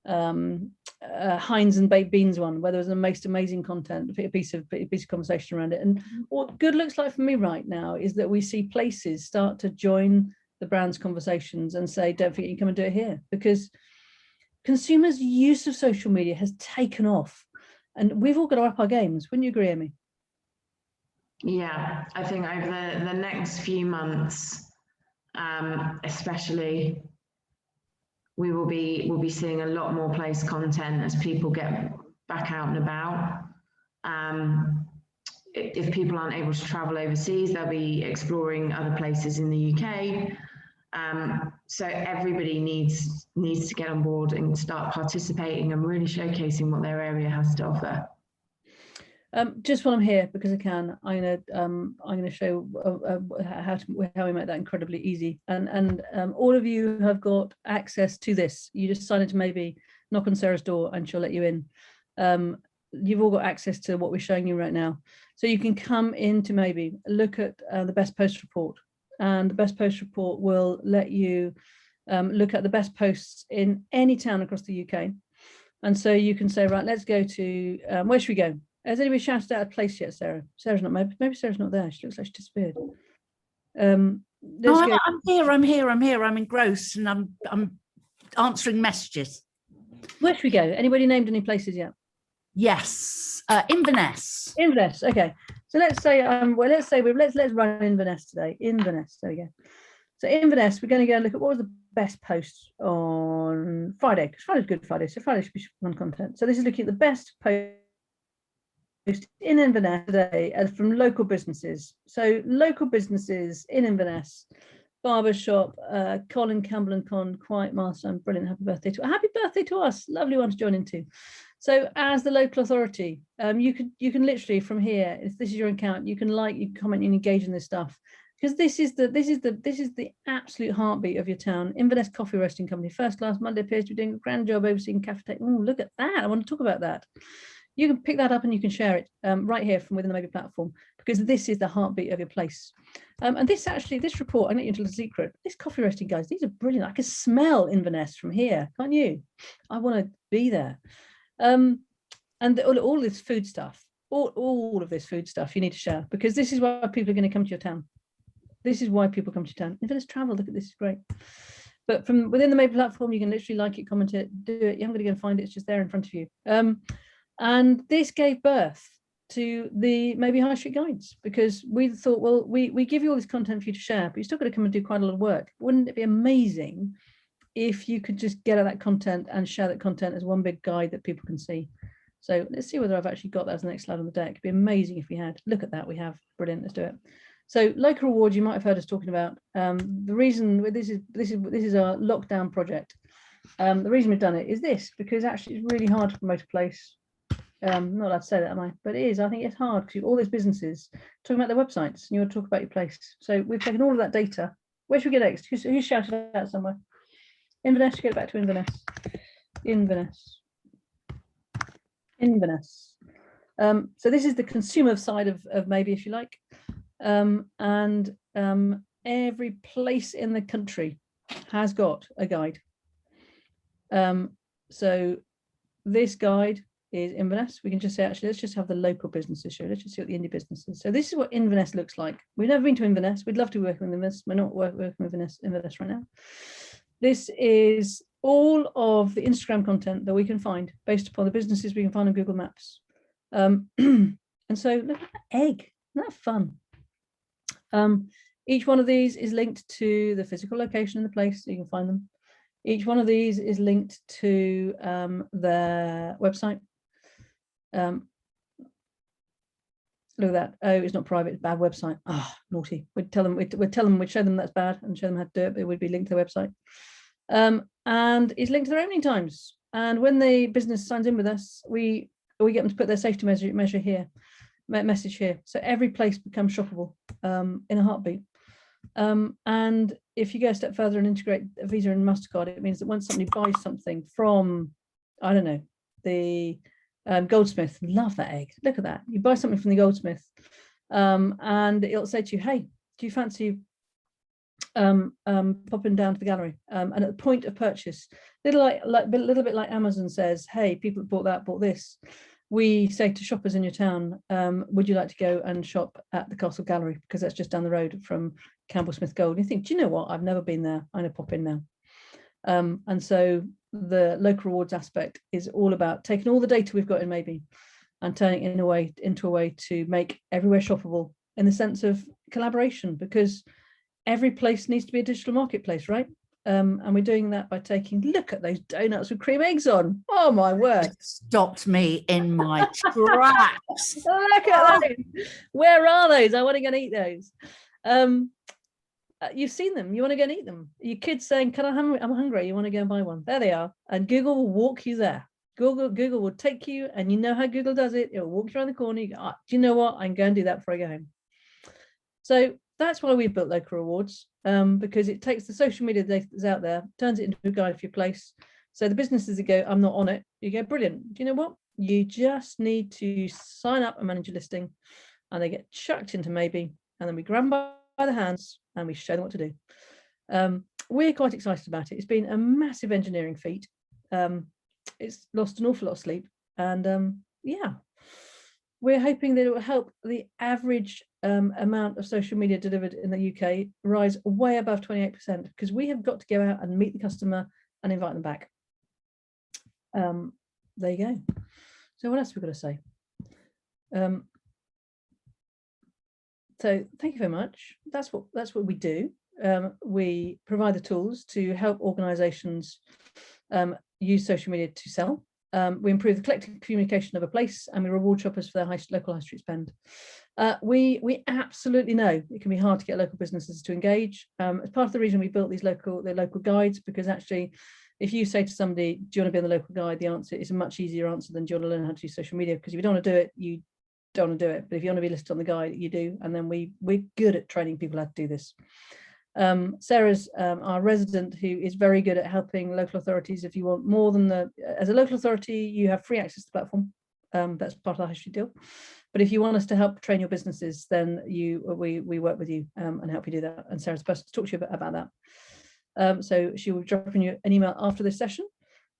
Heinz and baked beans one, where there was the most amazing content, a piece of conversation around it. And what good looks like for me right now is that we see places start to join the brand's conversations and say, don't forget, you come and do it here, because consumers' use of social media has taken off, and we've all got to up our games. Wouldn't you agree, Amy? Yeah, I think over the next few months, especially, we'll be seeing a lot more place content as people get back out and about. If people aren't able to travel overseas, they'll be exploring other places in the UK. So everybody needs to get on board and start participating and really showcasing what their area has to offer. Just while I'm here, because I can, I'm gonna show how we make that incredibly easy. And all of you have got access to this. You just sign into Maybe, knock on Sarah's door, and she'll let you in. You've all got access to what we're showing you right now. So you can come into Maybe, look at the best post report, and the best post report will let you look at the best posts in any town across the UK. And so you can say, right, let's go to, where should we go? Has anybody shouted out a place yet, Sarah? Sarah's not, maybe Sarah's not there. She looks like she disappeared. I'm here. I'm engrossed and I'm answering messages. Where should we go? Anybody named any places yet? Yes, Inverness. Inverness, okay. So let's run Inverness today. Inverness, there we go. So Inverness, we're going to go and look at what was the best post on Friday, because Friday's Good Friday, so Friday should be fun content. So this is looking at the best post in Inverness today from local businesses. So local businesses in Inverness, Barbershop, Colin Campbell and Con, Quiet Master, brilliant, happy birthday to us, lovely one to join into. So as the local authority, you can literally from here, if this is your account, you can like, you comment, and engage in this stuff, because this is the absolute heartbeat of your town. Inverness Coffee Roasting Company, first class, Monday appears to be doing a grand job overseeing cafe. Oh, look at that! I want to talk about that. You can pick that up and you can share it right here from within the Maybe platform, because this is the heartbeat of your place. And this report, I'm letting you into a secret. This coffee roasting, guys, these are brilliant. I can smell Inverness from here, can't you? I want to be there. And all this food stuff, all of this food stuff you need to share, because this is why people are going to come to your town. This is why people come to your town. Inverness travel, look at this, is great. But from within the Maybe platform, you can literally like it, comment it, do it. You haven't got to go and find it, it's just there in front of you. And this gave birth to the Maybe High Street Guides, because we thought, well, we give you all this content for you to share, but you still got to come and do quite a lot of work. Wouldn't it be amazing if you could just get at that content and share that content as one big guide that people can see? So let's see whether I've actually got that as the next slide on the deck. It'd be amazing if we had. Look at that, we have. Brilliant, let's do it. So local rewards, you might have heard us talking about. The reason this is our lockdown project. The reason we've done it is this, because actually it's really hard to promote a place. Not allowed to say that, am I? But it is. I think it's hard because all these businesses talking about their websites, and you want to talk about your place. So we've taken all of that data. Where should we get next? Who's shouted out somewhere? Inverness. Get back to Inverness. Inverness. So this is the consumer side of Maybe, if you like, and every place in the country has got a guide. So this guide is Inverness. We can just say, actually, let's just have the local businesses show. Let's just see what the indie businesses. So this is what Inverness looks like. We've never been to Inverness. We'd love to work with Inverness. We're not working with Inverness right now. This is all of the Instagram content that we can find based upon the businesses we can find on Google Maps. And so look at that egg. Isn't that fun? Each one of these is linked to the physical location and the place, so you can find them. Each one of these is linked to their website. Look at that. Oh, it's not private, it's bad website. Ah, naughty. We'd tell them, we'd show them that's bad and show them how to do it, but it would be linked to their website. And it's linked to their opening times. And when the business signs in with us, we get them to put their safety message here. So every place becomes shoppable in a heartbeat. And if you go a step further and integrate Visa and MasterCard, it means that once somebody buys something from, I don't know, the Goldsmith, love that egg. Look at that. You buy something from the Goldsmith, and it'll say to you, "Hey, do you fancy popping down to the gallery?" And at the point of purchase, a little bit like Amazon says, "Hey, people bought that, bought this." We say to shoppers in your town, "Would you like to go and shop at the Castle Gallery, because that's just down the road from Campbell Smith Gold?" And you think, "Do you know what? I've never been there. I'm gonna pop in now." And so the local rewards aspect is all about taking all the data we've got in Maybe and turning it into a way to make everywhere shoppable in the sense of collaboration, because every place needs to be a digital marketplace, right? And we're doing that by look at those donuts with cream eggs on. Oh my word. It stopped me in my tracks. Look at those. Where are those? I want to go and eat those. You've seen them, you want to go and eat them. Your kids saying, I'm hungry, you want to go and buy one. There they are. And Google will walk you there. Google will take you, and you know how Google does it. It will walk you around the corner. You go, "Oh, do you know what? I can go and do that before I go home." So that's why we've built local rewards, because it takes the social media data that's out there, turns it into a guide for your place. So the businesses that go, "I'm not on it," you go, "Brilliant. Do you know what? You just need to sign up and manage your listing," and they get chucked into Maybe, and then we grab them by the hands and we show them what to do. We're quite excited about it. It's been a massive engineering feat. It's lost an awful lot of sleep, and yeah, we're hoping that it will help the average amount of social media delivered in the UK rise way above 28%, because we have got to go out and meet the customer and invite them back. There you go. So what else have we got to say? So thank you very much. That's what we do. We provide the tools to help organisations use social media to sell. We improve the collective communication of a place, and we reward shoppers for their local high street spend. We absolutely know it can be hard to get local businesses to engage. As part of the reason we built these local guides, because actually, if you say to somebody, "Do you want to be on the local guide?" the answer is a much easier answer than, "Do you want to learn how to use social media?" Because if you don't want to do it, you don't want to do it. But if you want to be listed on the guide, you do. And then we're good at training people how to do this. Sarah's our resident, who is very good at helping local authorities. If you want more than as a local authority, you have free access to the platform. That's part of the high street deal. But if you want us to help train your businesses, then we work with you and help you do that. And Sarah's the person to talk to you about that. So she will drop you an email after this session.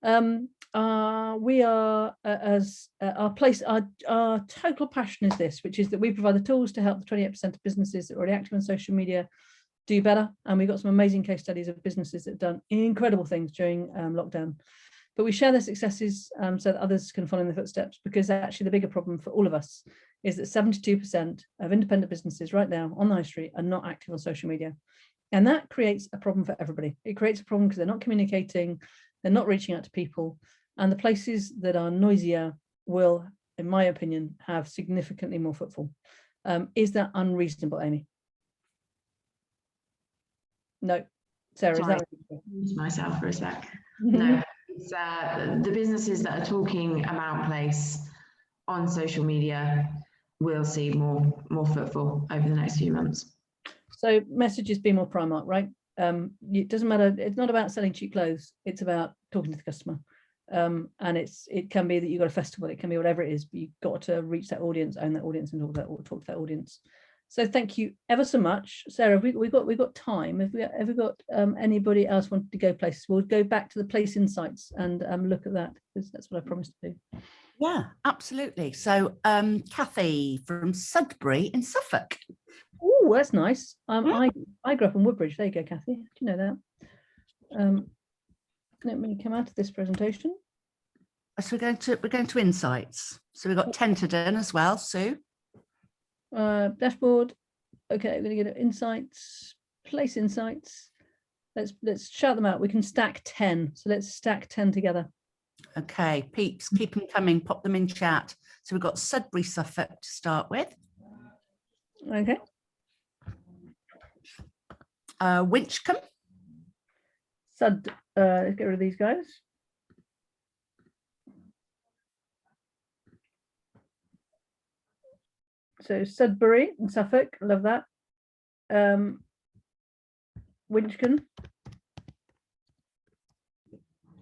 We are our total passion is this, which is that we provide the tools to help the 28% of businesses that are already active on social media do better. And we've got some amazing case studies of businesses that have done incredible things during lockdown. But we share their successes so that others can follow in their footsteps, because actually the bigger problem for all of us is that 72% of independent businesses right now on the high street are not active on social media. And that creates a problem for everybody. It creates a problem because they're not communicating, they're not reaching out to people, and the places that are noisier will, in my opinion, have significantly more footfall. Is that unreasonable, Amy? No. Sarah, Sorry, is that use myself for a sec? No, it's the businesses that are talking about place on social media will see more footfall over the next few months. So messages be more Primark, right? It doesn't matter. It's not about selling cheap clothes. It's about talking to the customer. And it can be that you've got a festival. It can be whatever it is. But you've got to reach that audience, own that audience, and talk to that audience. So thank you ever so much, Sarah. We've got time. Have we got anybody else wanting to go places? We'll go back to the place insights and look at that, because that's what I promised to do. Yeah, absolutely. So Kathy from Sudbury in Suffolk. Oh, that's nice. I grew up in Woodbridge. There you go, Kathy. Do you know that? Let me come out of this presentation. So we're going to insights. So we've got Tenterden as well, Sue. Dashboard. Okay, we're going to go to insights, place insights. Let's shout them out. We can stack 10. So let's stack 10 together. Okay, peeps, keep them coming, pop them in chat. So we've got Sudbury, Suffolk to start with. Okay. Winchcombe. Let's get rid of these guys. So Sudbury and Suffolk, love that. Winchcombe.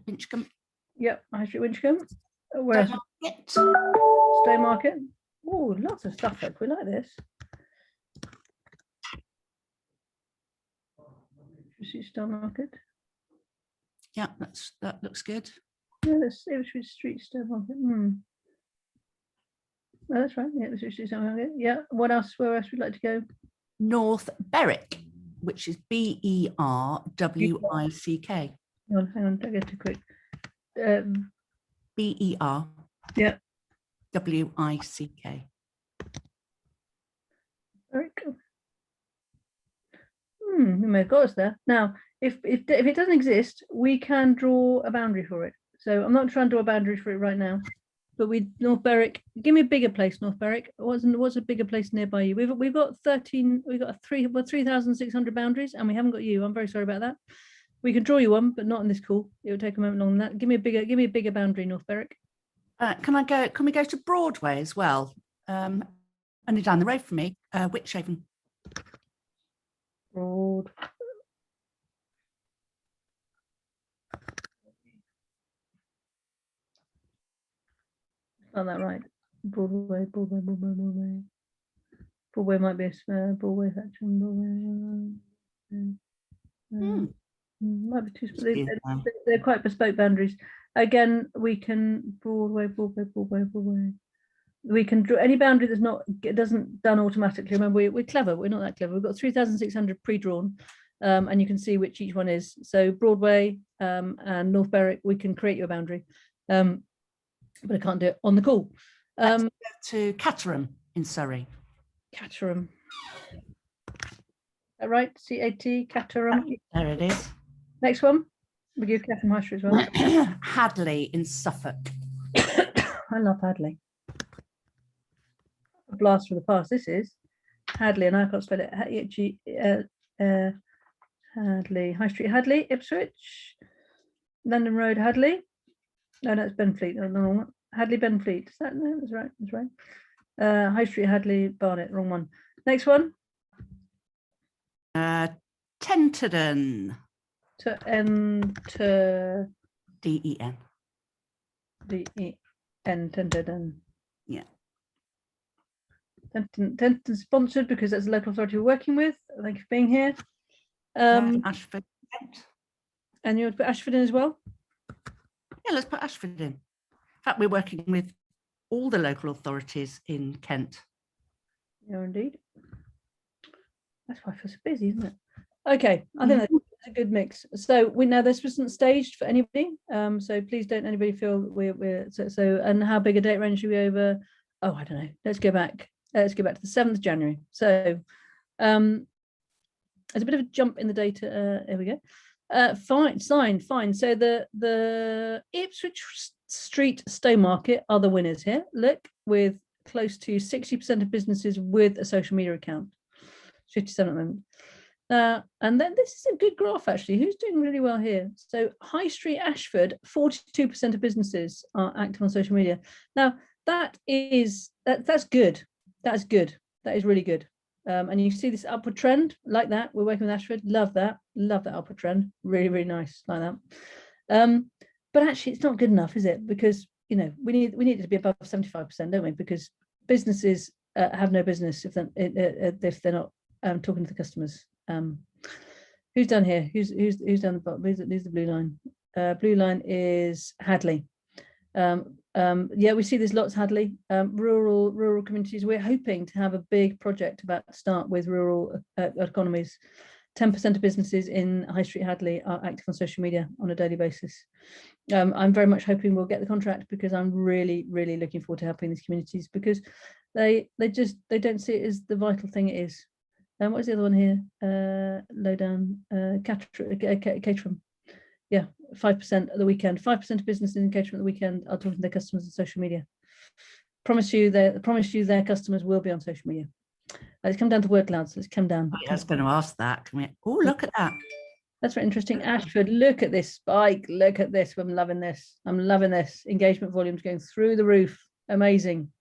Winchcombe. Yep, High Street Winchcombe. Where else? Stowmarket. Oh, lots of Suffolk. We like this. Stowmarket. Yeah, that looks good. Yeah, let's see which street Stowmarket. Oh, that's right. Yeah, let's see Stowmarket. Yeah. What else? Where else would you like to go? North Berwick, which is Berwick. Hang on, don't get too quick. BER. Yeah. WICK. Very cool. You may have got us there. Now, if it doesn't exist, we can draw a boundary for it. So I'm not trying to draw a boundary for it right now, but North Berwick. Give me a bigger place, North Berwick. What's a bigger place nearby you? We've got 13. We've got 3,600 boundaries, and we haven't got you. I'm very sorry about that. We can draw you one, but not in this call. It would take a moment longer than that. Give me a bigger boundary, North Berwick. Can we go to Broadway as well? Only down the road from me, Wychavon. Broad. Not that right. Broadway. Broadway might be a Broadway section. Might be too. They're quite bespoke boundaries. Again, we can Broadway. We can draw any boundary that's not doesn't done automatically. Remember, we're clever. We're not that clever. We've got 3,600 pre-drawn, and you can see which each one is. So Broadway and North Berwick, we can create your boundary, but I can't do it on the call. Let's go to Caterham in Surrey. Caterham. Is that right? CAT Caterham. There it is. Next one. We give Caterham High Street as well. Hadley in Suffolk. I love Hadley. A blast from the past. This is Hadley, and I can't spell it. Hadley, High Street Hadley, Ipswich, London Road Hadley. No, that's Benfleet. No, the wrong one. Hadley Benfleet. Is that no? That's right. That's right. High Street Hadley Barnet. Wrong one. Next one. Tenterden. To enter. DEN. DEN. Tenterden. Yeah. Tenterden sponsored because that's a local authority we're working with. Thank you for being here. Ashford. And you want to put Ashford in as well? Yeah, let's put Ashford in. In fact, we're working with all the local authorities in Kent. Yeah, indeed. That's why I feel so busy, isn't it? Okay, I think that's a good mix. So we know this wasn't staged for anybody. So please don't anybody feel we're so. And how big a date range are we over? Oh, I don't know. Let's go back. Let's go back to the 7th of January. So there's a bit of a jump in the data. Here we go. Fine. So the Ipswich Street Stowmarket are the winners here. Look, with close to 60% of businesses with a social media account. 57 at the moment. And then this is a good graph actually. Who's doing really well here? So High Street Ashford, 42% of businesses are active on social media. Now that's good. That's good. That is really good. And you see this upward trend like that. We're working with Ashford. Love that upward trend. Really, really nice like that. But actually, it's not good enough, is it? Because we need it to be above 75%, don't we? Because businesses have no business if they're not talking to the customers. Who's done here? Who's done the bottom? Who's the blue line? Blue line is Hadley. Yeah, we see there's lots Hadley, rural communities. We're hoping to have a big project about to start with rural economies. 10% of businesses in High Street Hadley are active on social media on a daily basis. I'm very much hoping we'll get the contract because I'm really, really looking forward to helping these communities because they don't see it as the vital thing it is. And what's the other one here? Low down, Caterham. Yeah, 5% at the weekend. 5% of businesses in Caterham at the weekend are talking to their customers on social media. Promise you their customers will be on social media. Let's come down to word clouds. Let's come down. I was going to ask that. Can we? Oh, look at that. That's very interesting. Ashford, look at this spike. Look at this. I'm loving this. I'm loving this. Engagement volumes going through the roof. Amazing.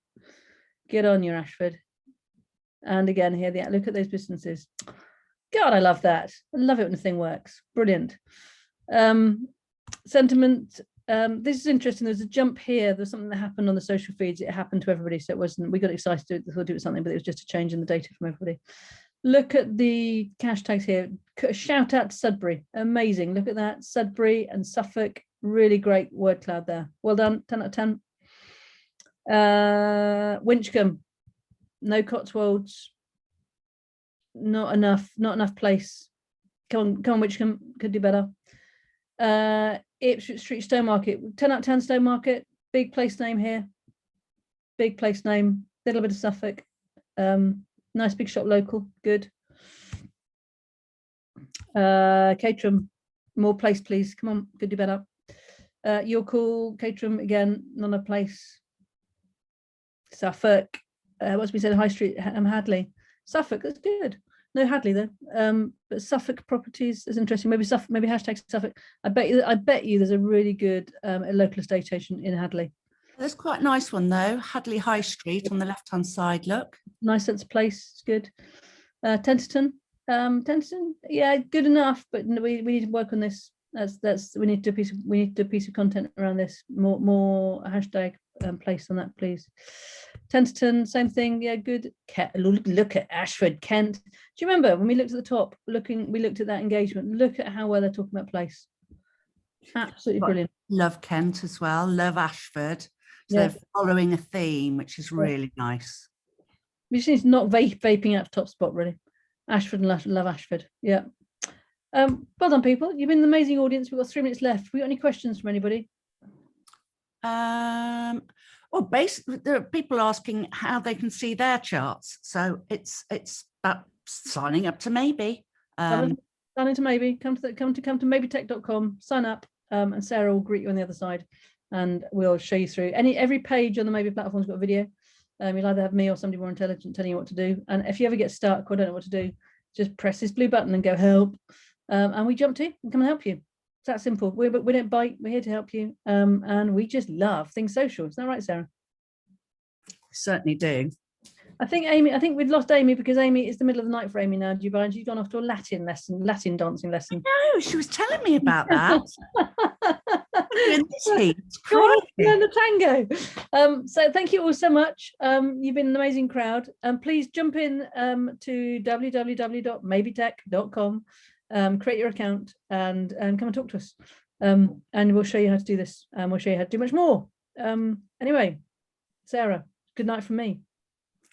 Get on your Ashford. And again, here, look at those businesses. God, I love that. I love it when the thing works. Brilliant. Sentiment. This is interesting. There's a jump here. There's something that happened on the social feeds. It happened to everybody. So it wasn't, we got excited to thought it was something, but it was just a change in the data from everybody. Look at the hashtags here. Shout out to Sudbury. Amazing. Look at that. Sudbury and Suffolk. Really great word cloud there. Well done. 10 out of 10. Winchcombe. No Cotswolds. Not enough place. Come on, Winchcombe. Could do better. Ipswich Street Stowmarket. 10 out of 10 Stowmarket. Big place name here. Big place name. Little bit of Suffolk. Nice big shop local, good. Caterham, more place, please. Come on, could do better. You're cool, Caterham, again, not a place. Suffolk, what's we said, High Street, Hadley. Suffolk, that's good. No Hadley though. But Suffolk properties is interesting. Maybe Suffolk, maybe hashtag Suffolk. I bet you there's a really good local estate agent in Hadley. There's quite a nice one though. Hadley High Street on the left-hand side. Look, nice sense of place. It's good. Tenterton, yeah, good enough, but we need to work on this. We need to do a piece of content around this. More hashtag place on that, please. Tenterton, same thing. Yeah, good. Look at Ashford, Kent. Do you remember when we looked at the top? We looked at that engagement. Look at how well they're talking about place. Absolutely brilliant. Love Kent as well. Love Ashford. So they're following a theme, which is really nice. We just need to knock vaping out of top spot, really. Ashford and love Ashford. Yeah. Well done, people. You've been an amazing audience. We've got 3 minutes left. Have we got any questions from anybody? Well, basically, there are people asking how they can see their charts. So it's about signing up to Maybe. Sign into Maybe. Come to maybetech.com. Sign up, and Sarah will greet you on the other side. And we'll show you through every page on the Maybe platform's got a video. You'll either have me or somebody more intelligent telling you what to do. And if you ever get stuck or don't know what to do, just press this blue button and go help. And we jump to you and come and help you. It's that simple. We don't bite. We're here to help you. And we just love things social. Is that right, Sarah? Certainly do. I think we've lost Amy because Amy is the middle of the night for Amy now. She's gone off to a Latin dancing lesson. No, she was telling me about that. In this heat. Learn the tango. So thank you all so much. You've been an amazing crowd. Please jump in to www.maybetech.com, create your account and come and talk to us. And we'll show you how to do this. And we'll show you how to do much more. Anyway, Sarah, good night from me.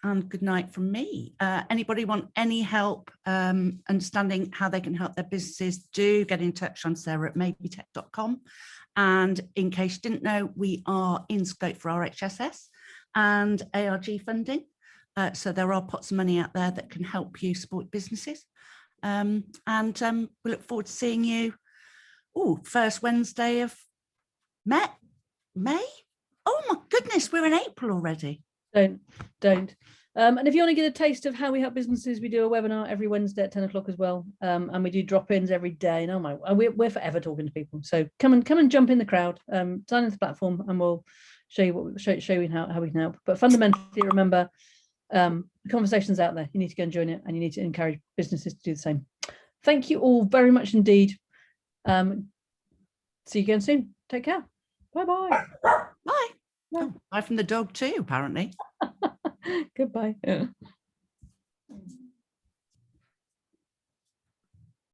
And good night from me. Anybody want any help understanding how they can help their businesses, do get in touch on Sarah at maybetech.com. And in case you didn't know, we are in scope for RHSS and ARG funding. So there are pots of money out there that can help you support businesses. We look forward to seeing you. First Wednesday of May? Oh my goodness, we're in April already. Don't. And if you want to get a taste of how we help businesses, we do a webinar every Wednesday at 10 o'clock as well. And we do drop-ins every day. And oh my, we're forever talking to people. So come and jump in the crowd, sign into the platform, and we'll show you how we can help. But fundamentally, remember, the conversation's out there. You need to go and join it, and you need to encourage businesses to do the same. Thank you all very much indeed. See you again soon. Take care. Bye-bye. Bye. Oh, bye from the dog too, apparently. Goodbye.